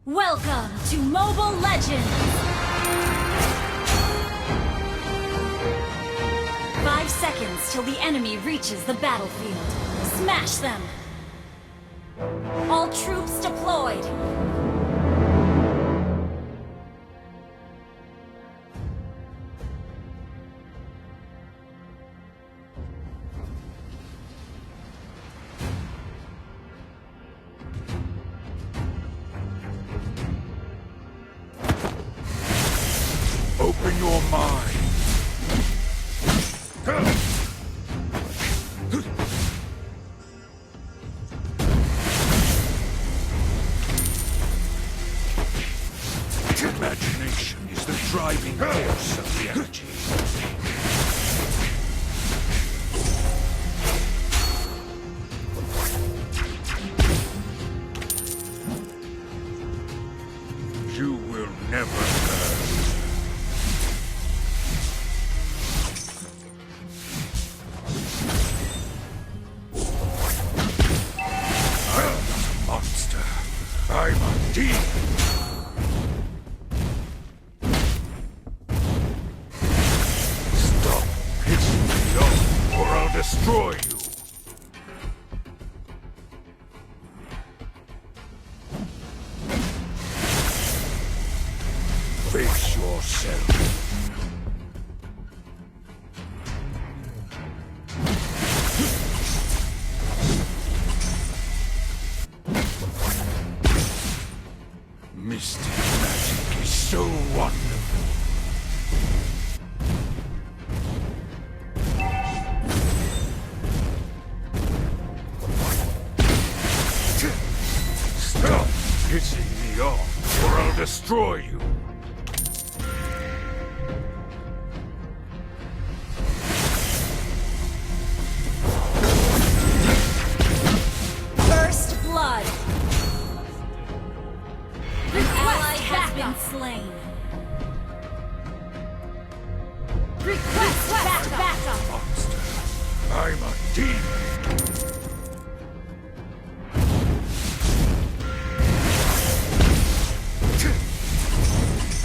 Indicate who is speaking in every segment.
Speaker 1: Welcome to Mobile Legends! 5 seconds till the enemy reaches the battlefield. Smash them! All troops deployed!
Speaker 2: Open your mind. Imagination is the driving force of the energy. You will never learn. I'm a demon! Stop pissing me off, or I'll destroy you! Face yourself. Mystic magic is so wonderful. Stop pissing me off, or I'll destroy you.
Speaker 1: First blood! Request has been slain. Request backup.
Speaker 2: Monster, I'm a demon.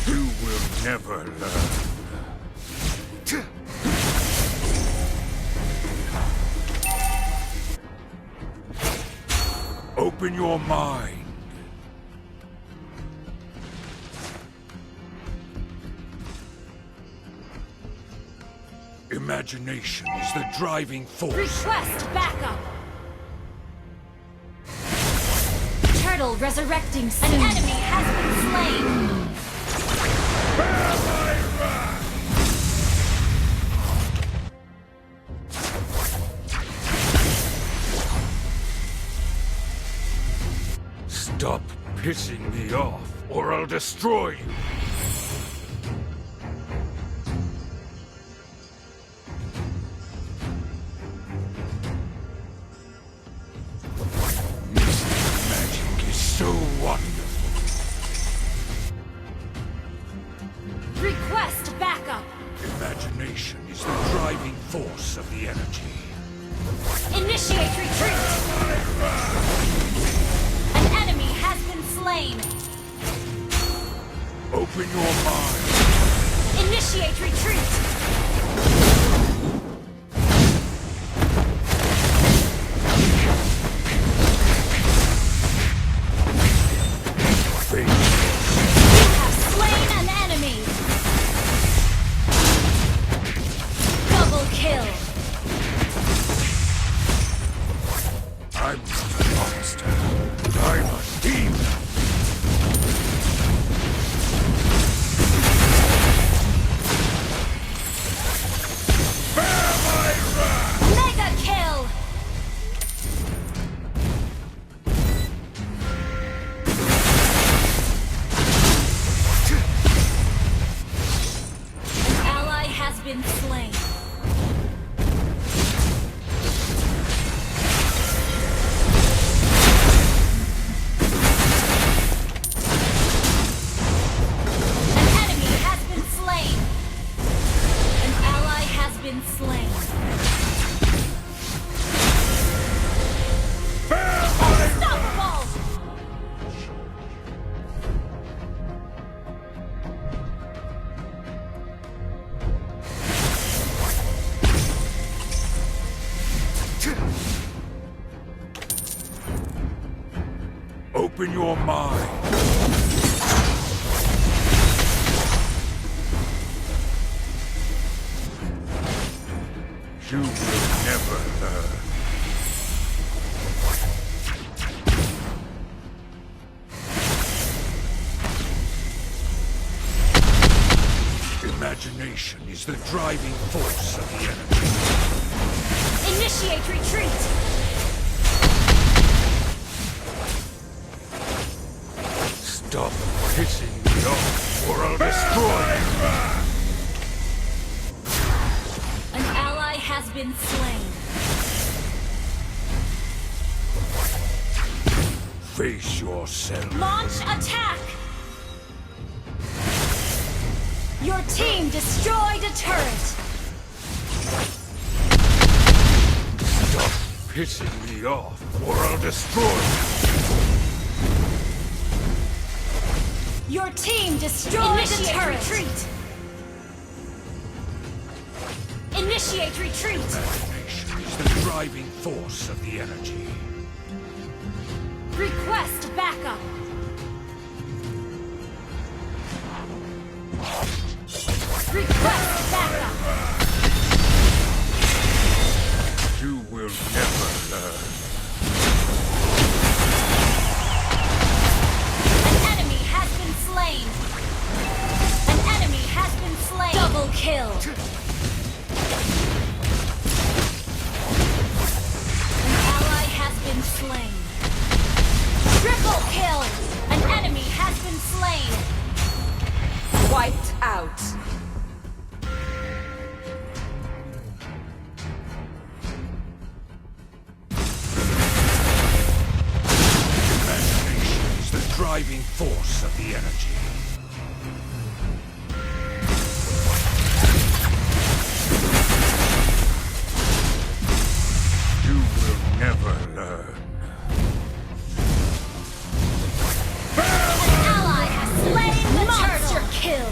Speaker 2: You will never learn. Open your mind. Imagination is the driving force.
Speaker 1: Request backup. Turtle resurrecting soon. An enemy has been slain.
Speaker 2: Bear my wrath! Stop pissing me off, or I'll destroy you. So wonderful.
Speaker 1: Request backup.
Speaker 2: Imagination is the driving force of the energy.
Speaker 1: Initiate retreat. An enemy has been slain.
Speaker 2: Open your mind.
Speaker 1: Initiate retreat.
Speaker 2: I'm not a monster. I'm a demon. Open your mind. You will never learn. Imagination is the driving force of the enemy.
Speaker 1: Initiate retreat!
Speaker 2: Stop pissing me off, or I'll destroy you!
Speaker 1: An ally has been slain.
Speaker 2: Face yourself.
Speaker 1: Launch attack! Your team destroyed a turret!
Speaker 2: Stop pissing me off, or I'll destroy you!
Speaker 1: Your team destroyed a turret! Retreat! Initiate retreat!
Speaker 2: Imagination is the driving force of the energy.
Speaker 1: Request backup! Request backup!
Speaker 2: You will never learn.
Speaker 1: An enemy has been slain! An enemy has been slain! Double kill! An ally has been slain! Triple kill! An enemy has been slain!
Speaker 3: Wiped out.
Speaker 2: Imagination is the driving force of the energy. You will never learn.
Speaker 1: An ally has slain the monster kill!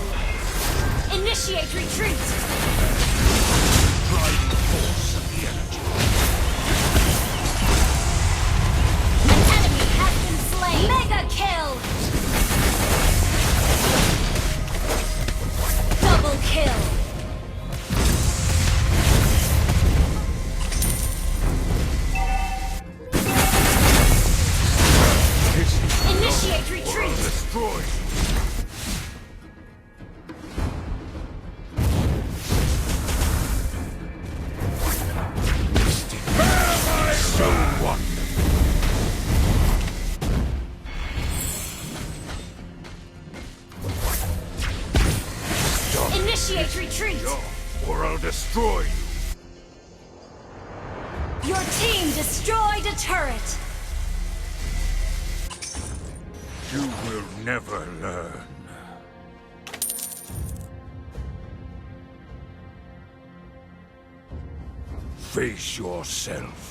Speaker 1: Initiate retreat!
Speaker 2: Driving force of the energy.
Speaker 1: An enemy has been slain! Mega kill! Double kill!
Speaker 2: Pissing me
Speaker 1: Initiate
Speaker 2: off, or I'll
Speaker 1: retreat!
Speaker 2: destroy you. So wonderful. Stop
Speaker 1: Initiate retreat!
Speaker 2: me off, or I'll destroy you.
Speaker 1: Your team destroyed a turret!
Speaker 2: You will never learn. Face yourself.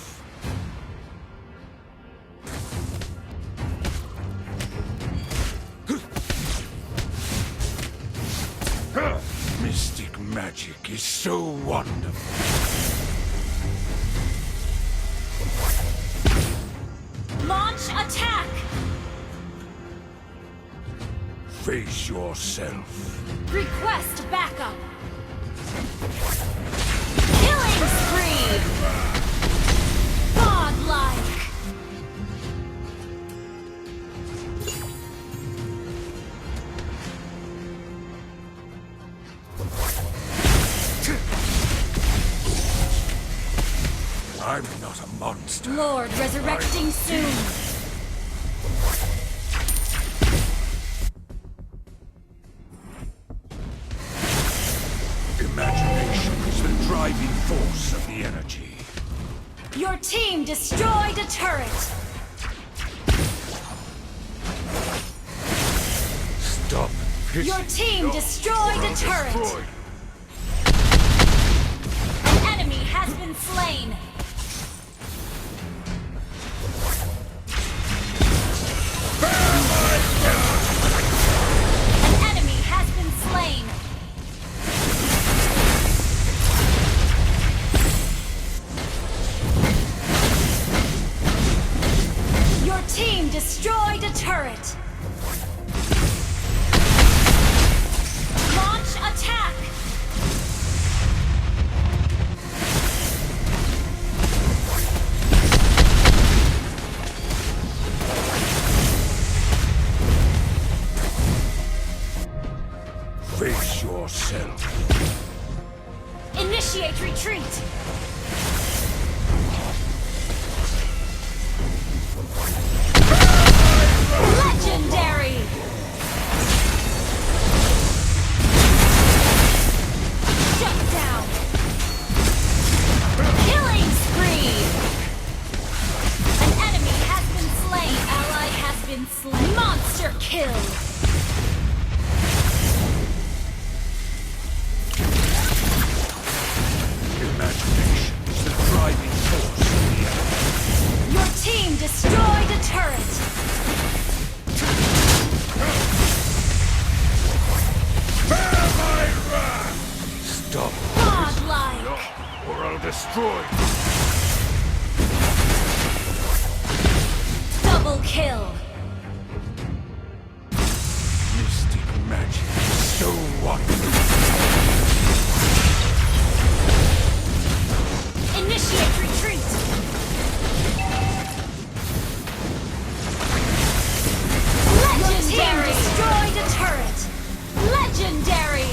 Speaker 2: Mystic magic is so wonderful.
Speaker 1: Launch attack!
Speaker 2: Face yourself.
Speaker 1: Request backup! Killing spree! Godlike!
Speaker 2: I'm not a monster.
Speaker 1: Lord resurrecting soon!
Speaker 2: Imagination is the driving force of the energy.
Speaker 1: Your team destroyed a turret!
Speaker 2: Stop pissing
Speaker 1: Your team
Speaker 2: me off,
Speaker 1: destroyed
Speaker 2: or
Speaker 1: a
Speaker 2: I'll
Speaker 1: turret.
Speaker 2: destroy you.
Speaker 1: An enemy has been slain! An enemy has been slain! Your team destroyed a turret. Launch attack.
Speaker 2: Face yourself.
Speaker 1: Initiate retreat. Legendary. Shut down. Killing spree. An enemy has been slain. Ally has been slain. Monster kill.
Speaker 2: Imagination is the driving force of the enemy.
Speaker 1: Your team destroyed a turret.
Speaker 2: Bear my wrath! Stop
Speaker 1: Godlike.
Speaker 2: pissing me off, or I'll destroy you.
Speaker 1: Double kill.
Speaker 2: Mystic magic is so wonderful.
Speaker 1: Initiate retreat. Legendary. Destroyed a turret. Legendary.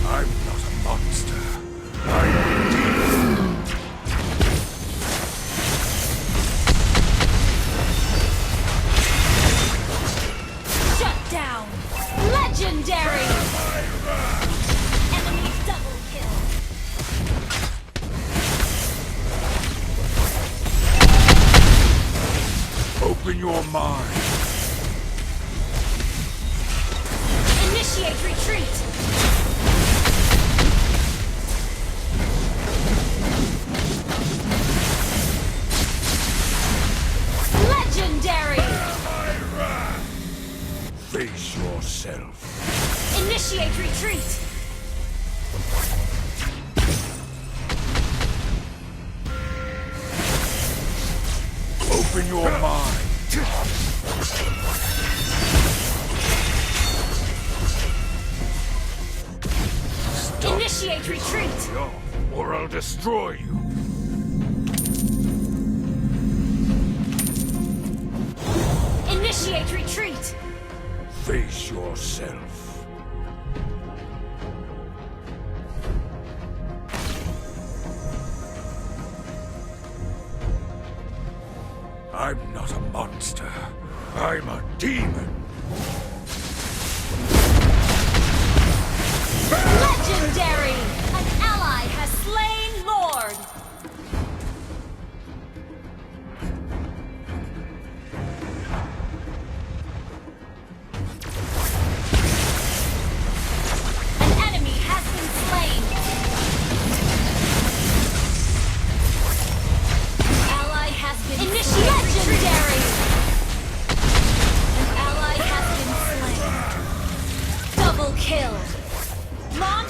Speaker 2: I'm not a monster. I'm a demon.
Speaker 1: Shut down. Legendary. Enemy double kill.
Speaker 2: Open your mind.
Speaker 1: Initiate retreat. Legendary.
Speaker 2: Face yourself.
Speaker 1: Initiate retreat.
Speaker 2: Open your mind. Stop
Speaker 1: Initiate retreat.
Speaker 2: pissing me off, or I'll destroy you.
Speaker 1: Initiate retreat.
Speaker 2: Face yourself. I'm not a monster. I'm a demon.
Speaker 1: Legendary. An ally has slain Lord. An enemy has been slain. An ally has been Initiate legendary. An ally has been slain. Double kill. Launch